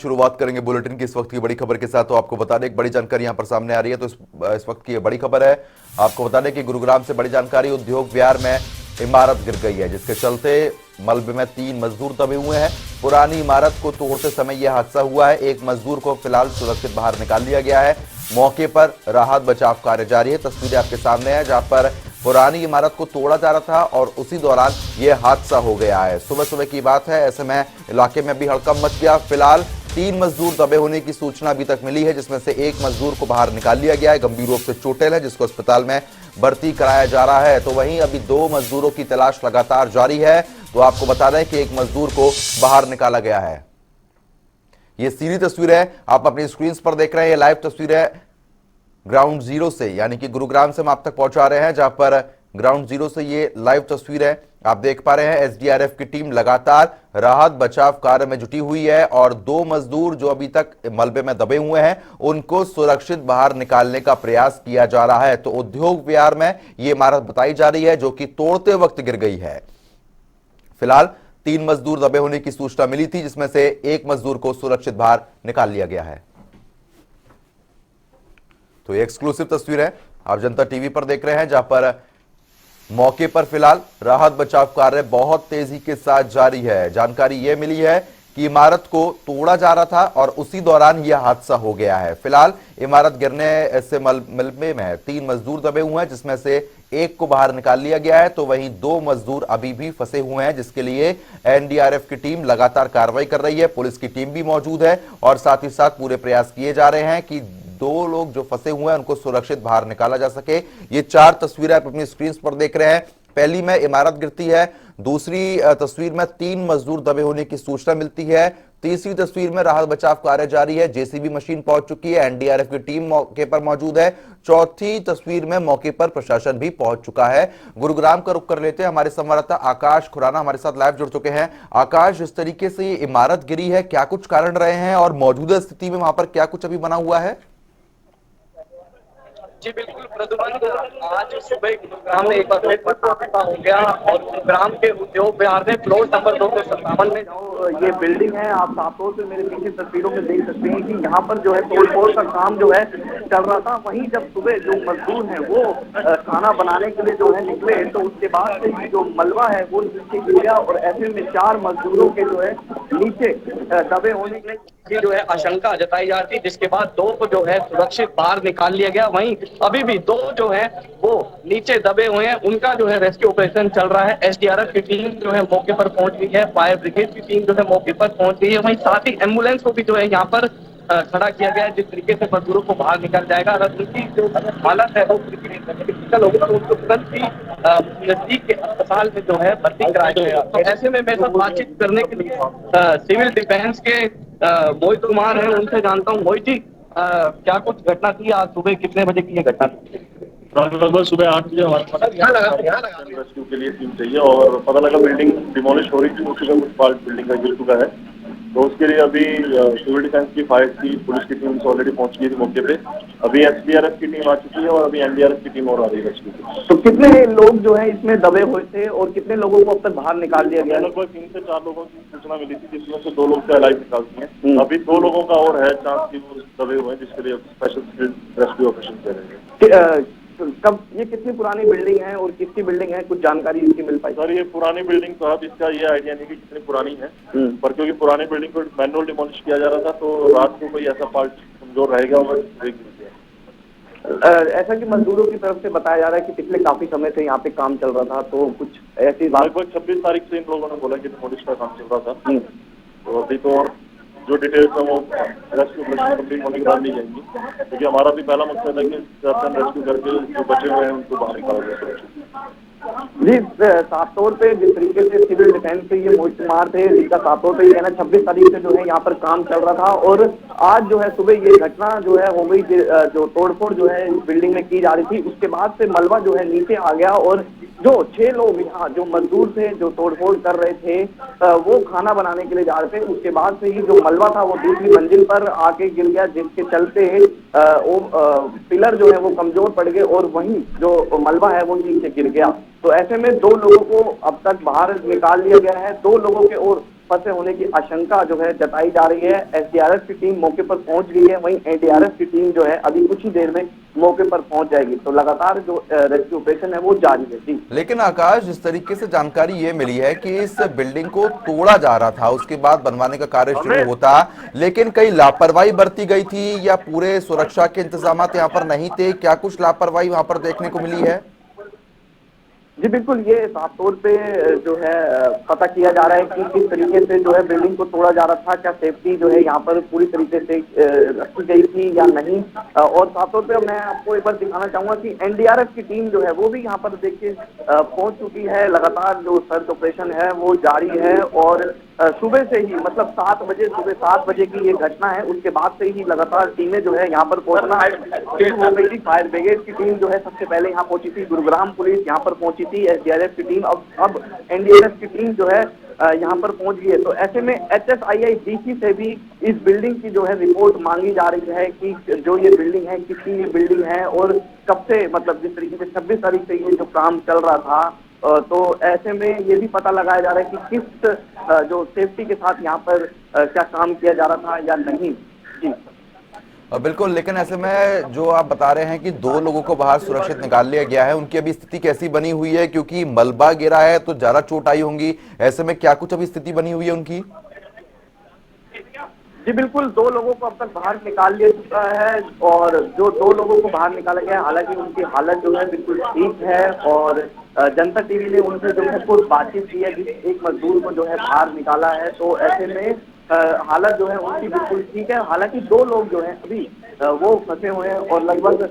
शुरुआत करेंगे बुलेटिन की इस वक्त की बड़ी खबर के साथ। तो आपको बता दें, एक बड़ी जानकारी यहां पर सामने आ रही है। तो इस वक्त की ये बड़ी खबर है। आपको बता दें कि गुरुग्राम से बड़ी जानकारी, उद्योग विहार में इमारत गिर गई है, जिसके चलते मलबे में 3 मजदूर दबे हुए हैं। पुरानी इमारत को तोड़ते समय यह हादसा हुआ है। एक मजदूर को फिलहाल सुरक्षित बाहर निकाल लिया गया है। मौके पर राहत बचाव कार्य जारी है। तस्वीरें आपके सामने है, जहां पर पुरानी इमारत को तोड़ा जा रहा था और उसी दौरान यह हादसा हो गया है। सुबह सुबह की बात है, ऐसे में इलाके में भी हड़कंप मच गया। फिलहाल 3 मजदूर दबे होने की सूचना अभी तक मिली है, जिसमें से एक मजदूर को बाहर निकाल लिया गया है, गंभीर रूप से चोटिल है, जिसको अस्पताल में भर्ती कराया जा रहा है। तो वहीं अभी 2 मजदूरों की तलाश लगातार जारी है। तो आपको बता दें कि एक मजदूर को बाहर निकाला गया है। ये सीधी तस्वीर है, आप अपनी स्क्रीन पर देख रहे हैं। ये लाइव तस्वीर है ग्राउंड जीरो से, यानी कि गुरुग्राम से हम आप तक पहुंचा रहे हैं, जहां पर ग्राउंड जीरो से ये लाइव तस्वीर है। आप देख पा रहे हैं एसडीआरएफ की टीम लगातार राहत बचाव कार्य में जुटी हुई है और 2 मजदूर जो अभी तक मलबे में दबे हुए हैं, उनको सुरक्षित बाहर निकालने का प्रयास किया जा रहा है। तो उद्योग विहार में ये इमारत बताई जा रही है, जो कि तोड़ते वक्त गिर गई है। फिलहाल 3 मजदूर दबे होने की सूचना मिली थी, जिसमें से एक मजदूर को सुरक्षित बाहर निकाल लिया गया है। तो ये एक्सक्लूसिव तस्वीर है, आप जनता टीवी पर देख रहे हैं, जहां पर मौके पर फिलहाल राहत बचाव कार्य बहुत तेजी के साथ जारी है। जानकारी यह मिली है कि इमारत को तोड़ा जा रहा था और उसी दौरान यह हादसा हो गया है। फिलहाल इमारत गिरने से मलबे में 3 मजदूर दबे हुए हैं, जिसमें से एक को बाहर निकाल लिया गया है। तो वहीं 2 मजदूर अभी भी फंसे हुए हैं, जिसके लिए एनडीआरएफ की टीम लगातार कार्रवाई कर रही है। पुलिस की टीम भी मौजूद है और साथ ही साथ पूरे प्रयास किए जा रहे हैं कि 2 लोग जो फंसे हुए हैं उनको सुरक्षित बाहर निकाला जा सके। ये 4 तस्वीरें आप अपनी स्क्रीन पर देख रहे हैं। पहली में इमारत गिरती है, दूसरी तस्वीर में 3 मजदूर दबे होने की सूचना मिलती है, तीसरी तस्वीर में राहत बचाव कार्य जारी है, जेसीबी मशीन पहुंच चुकी है, एनडीआरएफ की टीम मौके पर मौजूद है, चौथी तस्वीर में मौके पर प्रशासन भी पहुंच चुका है। गुरुग्राम का रुख कर लेते हैं, हमारे संवाददाता आकाश खुराना हमारे साथ लाइव जुड़ चुके हैं। आकाश, इस तरीके से ये इमारत गिरी है, क्या कुछ कारण रहे हैं और मौजूदा स्थिति में वहां पर क्या कुछ अभी बना हुआ है? जी बिल्कुल प्रदुमन, आज सुबह गुरुग्राम में एक बार फिर हादसा हो गया और गुरुग्राम के उद्योग विहार में फ्लोर नंबर 257 में जो ये बिल्डिंग है, आप साफ तौर से मेरे पीछे तस्वीरों में देख सकते हैं कि यहाँ पर जो है तोड़फोड़ का काम जो है चल रहा था। वहीं जब सुबह जो मजदूर है वो खाना बनाने के लिए जो है निकले, तो उसके बाद से जो मलबा है वो नीचे गिर गया और ऐसे में 4 मजदूरों के जो है नीचे दबे होने की जो है आशंका जताई जा रही, जिसके बाद 2 को जो है सुरक्षित बाहर निकाल लिया गया। वहीं अभी भी 2 जो है वो नीचे दबे हुए हैं, उनका जो है रेस्क्यू ऑपरेशन चल रहा है। एसडीआरएफ की टीम जो है मौके पर पहुंच गई है, फायर ब्रिगेड की टीम जो है मौके पर पहुंच गई है। वहीं साथ ही एम्बुलेंस को भी जो है यहाँ पर खड़ा किया गया है, जिस तरीके से मजदूरों को बाहर निकाल जाएगा। अगर उनकी जो हालत है वो क्रिटिकल होगी तो उनको तुरंत ही नजदीक के अस्पताल में जो है भर्ती कराया जाएगा। तो ऐसे में मेरे साथ बातचीत करने के लिए सिविल डिफेंस के मोहित कुमार है, उनसे जानता हूँ। मोहित जी, क्या कुछ घटना थी आज सुबह, कितने बजे की ये घटना थी? लगभग सुबह 8 बजे हमारे पास रेस्क्यू के लिए टीम चाहिए और पता लगा बिल्डिंग डिमोलिश हो रही थी, उसी का कुछ पार्ट बिल्डिंग का गिर चुका है। तो उसके लिए अभी सिविल डिफेंस की, फायर की, पुलिस की टीम ऑलरेडी पहुंच गई थी मौके पे। अभी एसडीआरएफ की टीम आ चुकी है और अभी एनडीआरएफ की टीम और आ रही है रेस्क्यू की। तो कितने लोग जो है इसमें दबे हुए थे और कितने लोगों को अब तक बाहर निकाल दिया गया? लगभग 3 से 4 लोगों की सूचना मिली थी, जिसमें से 2 लोग लाइव निकाल दिए। अभी 2 लोगों का और है चांस की वो दबे हुए हैं, जिसके लिए स्पेशल रेस्क्यू ऑपरेशन दे रहे हैं। कब ये कितनी पुरानी बिल्डिंग है और किसकी बिल्डिंग है, कुछ जानकारी इसकी मिल पाई? सर ये पुरानी बिल्डिंग तो अब इसका ये आइडिया नहीं कि कितनी पुरानी है, पर क्योंकि पुरानी बिल्डिंग को मैनुअल डिमोलिश किया जा रहा था, तो रात को कोई ऐसा पार्ट कमजोर रहेगा वो ब्रेक नहीं किया। ऐसा कि मजदूरों की तरफ से बताया जा रहा है कि पिछले काफी समय से यहाँ पे काम चल रहा था, तो कुछ ऐसी बात? लगभग 26 तारीख से इन लोगों ने बोला कि डिमोलिश का काम चल रहा था। तो अभी तो जो डिटेल्स है वो रेस्क्यू ऑपरेशन कंप्लीट होने के बाद नहीं जाएंगी, क्योंकि हमारा भी पहला मकसद है कि रेस्क्यू करके जो बचे हुए हैं उनको बाहर निकाला जाए। जी, साफ तौर पे जिस तरीके से सिविल डिफेंस से ये मोहित कुमार थे, जिसका साफ तौर पे ये कहना 26 तारीख से जो है यहाँ पर काम चल रहा था और आज जो है सुबह ये घटना जो है हो गई, जो तोड़फोड़ जो है बिल्डिंग में की जा रही थी, उसके बाद से मलबा जो है नीचे आ गया और जो 6 लोग यहाँ जो मजदूर थे जो तोड़फोड़ कर रहे थे, वो खाना बनाने के लिए जा रहे थे। उसके बाद से ही जो मलबा था वो दूसरी मंजिल पर आके गिर गया, जिसके चलते वो पिलर जो है वो कमजोर पड़ गए और वहीं जो मलबा है वो नीचे गिर गया। तो ऐसे में 2 लोगों को अब तक बाहर निकाल लिया गया है, 2 लोगों के और फंसे होने की आशंका जो है जताई जा रही है। एसडीआरएफ की टीम मौके पर पहुंच गई है, वहीं एनडीआरएफ की टीम जो है अभी कुछ ही देर में मौके पर पहुंच जाएगी। तो लगातार जो रेस्क्यू ऑपरेशन है वो जारी है। जी लेकिन आकाश, जिस तरीके से जानकारी ये मिली है कि इस बिल्डिंग को तोड़ा जा रहा था, उसके बाद बनवाने का कार्य शुरू होता, लेकिन कई लापरवाही बरती गई थी या पूरे सुरक्षा के इंतजाम यहाँ पर नहीं थे? क्या कुछ लापरवाही वहां पर देखने को मिली है? जी बिल्कुल, ये साफ तौर पे जो है पता किया जा रहा है कि किस तरीके से जो है बिल्डिंग को तोड़ा जा रहा था, क्या सेफ्टी जो है यहाँ पर पूरी तरीके से रखी गई थी या नहीं। और साफ तौर पे मैं आपको एक बार दिखाना चाहूंगा कि एनडीआरएफ की टीम जो है वो भी यहाँ पर देखिए पहुंच चुकी है। लगातार जो सर्च ऑपरेशन है वो जारी है और सुबह से ही मतलब 7 बजे, सुबह 7 बजे की ये घटना है, उसके बाद से ही लगातार टीमें जो है यहाँ पर पहुंचना शुरू हो गई थी। फायर ब्रिगेड की टीम जो है सबसे पहले यहाँ पहुंची थी, गुरुग्राम पुलिस यहाँ पर पहुंची थी, एसडीआरएफ की टीम, अब एनडीआरएफ की टीम जो है यहाँ पर पहुंच गई है। तो ऐसे में एचएसआईआई डीसी से भी इस बिल्डिंग की जो है रिपोर्ट मांगी जा रही है कि जो ये बिल्डिंग है किसकी ये बिल्डिंग है और कब से, मतलब जिस तरीके से 26 तारीख से ये जो काम चल रहा था, तो ऐसे में ये भी पता लगाया जा रहा है कि किस जो सेफ्टी के साथ यहाँ पर क्या काम किया जा रहा था या नहीं। जी बिल्कुल, लेकिन ऐसे में जो आप बता रहे हैं कि 2 लोगों को बाहर सुरक्षित निकाल लिया गया है, उनकी अभी स्थिति कैसी बनी हुई है? क्योंकि मलबा गिरा है तो ज्यादा चोट आई होंगी, ऐसे में क्या कुछ अभी स्थिति बनी हुई है उनकी? जी बिल्कुल, 2 लोगों को अब तक बाहर निकाल लिया चुका है और जो 2 लोगों को बाहर निकाला गया है, हालांकि उनकी हालत जो है बिल्कुल ठीक है और जनता टीवी ने उनसे जो है कुछ बातचीत की है, जिस एक मजदूर को जो है बाहर निकाला है। तो ऐसे में हालत जो है उनकी बिल्कुल ठीक है। हालांकि 2 लोग जो है अभी वो फंसे हुए हैं और लगभग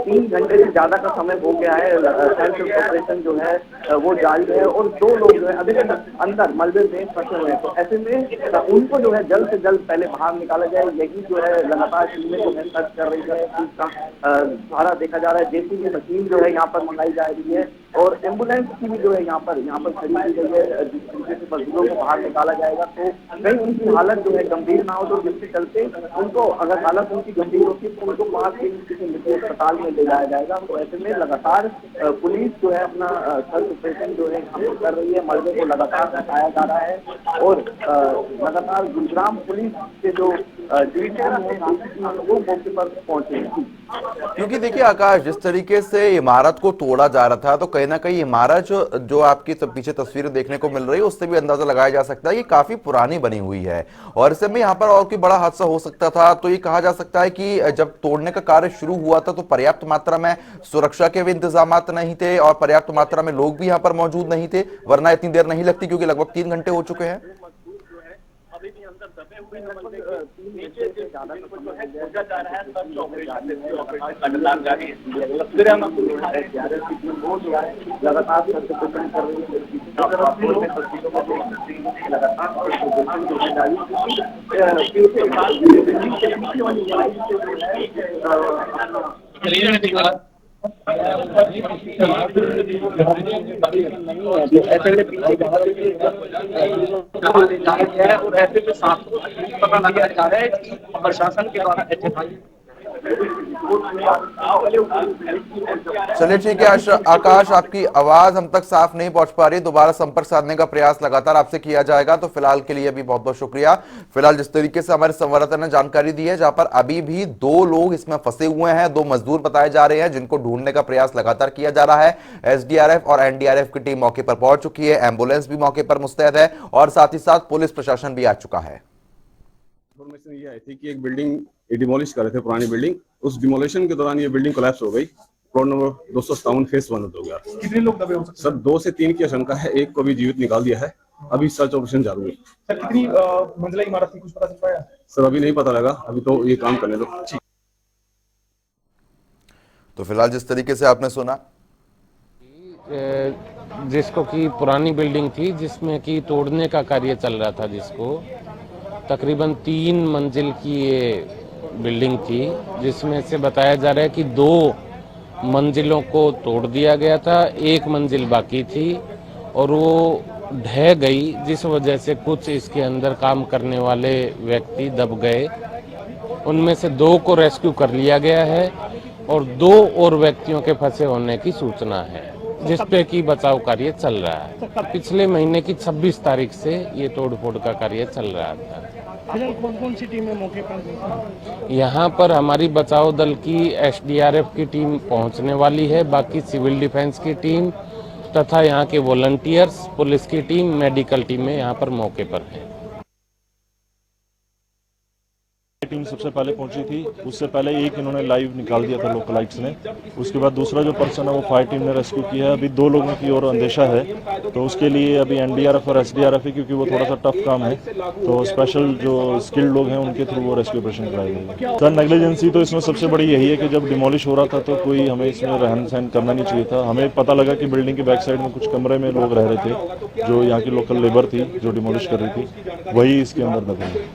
3 घंटे से ज्यादा का समय हो गया है। सर्च ऑपरेशन जो है वो जारी है और 2 लोग जो है अभी अंदर मलबे में फंसे हुए हैं। तो ऐसे में उनको जो है जल्द से जल्द पहले बाहर निकाला जाए, यही जो है लगातार टीमें जो है सर्च कर रही है। इसका सहारा देखा जा रहा है, जेसीबी मशीन जो है यहाँ पर मंगाई जा रही है और एम्बुलेंस की भी जो है यहाँ पर खड़ी की गई है, जिस तरीके से मजदूरों को बाहर निकाला जाएगा तो कहीं उनकी हालत जो है गंभीर ना हो, तो जिसके चलते उनको, अगर हालत उनकी गंभीर होती है तो उनको पास के किसी निजी अस्पताल में ले जाया जाएगा। तो ऐसे में लगातार पुलिस जो है अपना सर्च ऑपरेशन जो है यहाँ पर कर रही है, मलबे को लगातार हटाया जा रहा है और लगातार गुरुग्राम पुलिस के जो डिवीजन है वो मौके पर पहुंचे हैं। क्योंकि देखिए आकाश, जिस तरीके से इमारत को तोड़ा जा रहा था तो कहीं ना कहीं इमारत जो आपकी पीछे तस्वीरें देखने को मिल रही है उससे भी अंदाजा लगाया जा सकता है ये काफी पुरानी बनी हुई है और इससे में यहाँ पर और कोई बड़ा हादसा हो सकता था। तो ये कहा जा सकता है कि जब तोड़ने का कार्य शुरू हुआ था तो पर्याप्त मात्रा में सुरक्षा के भी इंतजाम नहीं थे और पर्याप्त मात्रा में लोग भी यहाँ पर मौजूद नहीं थे, वरना इतनी देर नहीं लगती, क्योंकि लगभग 3 घंटे हो चुके हैं। अभी भी अंदर दबे हुए नीचे से ज्यादा कुछ जो है खोजा जा रहा है, सर्च ऑपरेशन लगातार जारी है। फिर हम लगातार सर्च ऑपरेशन कर रही है, तस्वीरों को लगातार और ऐसे में साफ पता लगाया जा रहा है कि प्रशासन के द्वारा चलिए ठीक है आकाश, आपकी आवाज हम तक साफ नहीं पहुंच पा रही, दोबारा संपर्क साधने का प्रयास लगातार आपसे किया जाएगा। तो फिलहाल के लिए भी बहुत बहुत शुक्रिया। फिलहाल जिस तरीके से हमारे संवाददाता ने जानकारी दी है, जहां पर अभी भी 2 लोग इसमें फंसे हुए हैं, 2 मजदूर बताए जा रहे हैं जिनको ढूंढने का प्रयास लगातार किया जा रहा है। एसडीआरएफ और एनडीआरएफ की टीम मौके पर पहुंच चुकी है, एम्बुलेंस भी मौके पर मुस्तैद है और साथ ही साथ पुलिस प्रशासन भी आ चुका है। इन्फॉर्मेशन ये आई थी कि एक बिल्डिंग डिमोलिश कर रहे थे, पुरानी बिल्डिंग, उस डिमोलिशन के दौरान ये बिल्डिंग कोलैप्स हो गई। फ्लोर नंबर 257 फेस 1 हो गया। कितने लोग दबे हो सकते सर 2 से 3 की आशंका है, एक को भी जीवित निकाल दिया है, अभी सर्च ऑपरेशन चालू है। सर कितनी मंजिला इमारत थी, कुछ पता चल पाया? सर अभी नहीं पता लगा, अभी तो ये काम करने दो। तो फिलहाल जिस तरीके से आपने सुना, जिसको कि पुरानी बिल्डिंग थी जिसमें कि तोड़ने का कार्य चल रहा था, जिसको तकरीबन 3 मंजिल की ये बिल्डिंग थी, जिसमें से बताया जा रहा है कि 2 मंजिलों को तोड़ दिया गया था, 1 मंजिल बाकी थी और वो ढह गई, जिस वजह से कुछ इसके अंदर काम करने वाले व्यक्ति दब गए। उनमें से 2 को रेस्क्यू कर लिया गया है और 2 और व्यक्तियों के फंसे होने की सूचना है। जिसपे की बचाव कार्य चल रहा है। पिछले महीने की 26 तारीख से ये तोड़फोड़ का कार्य चल रहा था। फिलहाल कौन कौन सी टीमें मौके पर? यहाँ पर हमारी बचाव दल की एसडीआरएफ की टीम पहुँचने वाली है, बाकी सिविल डिफेंस की टीम तथा यहाँ के वॉलंटियर्स, पुलिस की टीम, मेडिकल टीमें यहाँ पर मौके पर है। टीम सबसे पहले पहुंची थी, उससे पहले एक इन्होंने लाइव निकाल दिया था लोकलाइट्स ने। उसके बाद दूसरा जो पर्सन है वो फायर टीम ने रेस्क्यू किया है। अभी 2 लोगों की और अंदेशा है, तो उसके लिए अभी एनडीआरएफ और एसडीआरएफ है, क्योंकि वो थोड़ा सा टफ काम है, तो स्पेशल जो स्किल्ड लोग हैं उनके थ्रू वो रेस्क्यू ऑपरेशन कराई गई है। सर नेग्लिजेंसी तो इसमें सबसे बड़ी यही है कि जब डिमोलिश हो रहा था तो कोई हमें इसमें रहन सहन करना नहीं चाहिए था। हमें पता लगा कि बिल्डिंग के बैक साइड में कुछ कमरे में लोग रह रहे थे, जो यहाँ की लोकल लेबर थी जो डिमोलिश कर रही थी, वही इसके अंदर दबे हैं।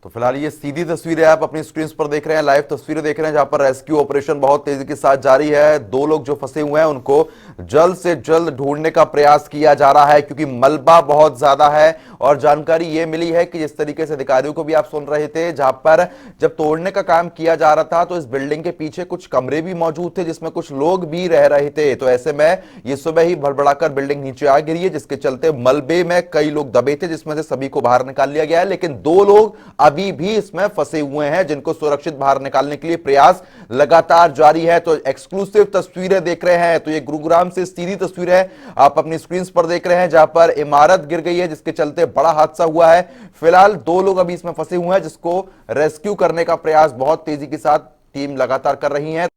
तो फिलहाल ये सीधी तस्वीरें आप अपनी स्क्रीन पर देख रहे हैं, लाइव तस्वीरें देख रहे हैं, जहां पर रेस्क्यू ऑपरेशन बहुत तेजी के साथ जारी है। 2 लोग जो फंसे हुए हैं उनको जल्द से जल्द ढूंढने का प्रयास किया जा रहा है, क्योंकि मलबा बहुत ज्यादा है। और जानकारी ये मिली है कि जिस तरीके से अधिकारियों को भी आप सुन रहे थे, जहां पर जब तोड़ने का काम किया जा रहा था तो इस बिल्डिंग के पीछे कुछ कमरे भी मौजूद थे जिसमें कुछ लोग भी रह रहे थे। तो ऐसे में ये सुबह ही भड़बड़ाकर बिल्डिंग नीचे आ गिरी है, जिसके चलते मलबे में कई लोग दबे थे, जिसमें से सभी को बाहर निकाल लिया गया है। लेकिन 2 लोग अभी भी इसमें फंसे हुए हैं, जिनको सुरक्षित बाहर निकालने के लिए प्रयास लगातार जारी है। तो एक्सक्लूसिव तस्वीरें देख रहे हैं, तो ये गुरुग्राम से सीधी तस्वीरें आप अपनी स्क्रीन पर देख रहे हैं, जहां पर इमारत गिर गई है, जिसके चलते बड़ा हादसा हुआ है। फिलहाल 2 लोग अभी इसमें फंसे हुए हैं, जिसको रेस्क्यू करने का प्रयास बहुत तेजी के साथ टीम लगातार कर रही है।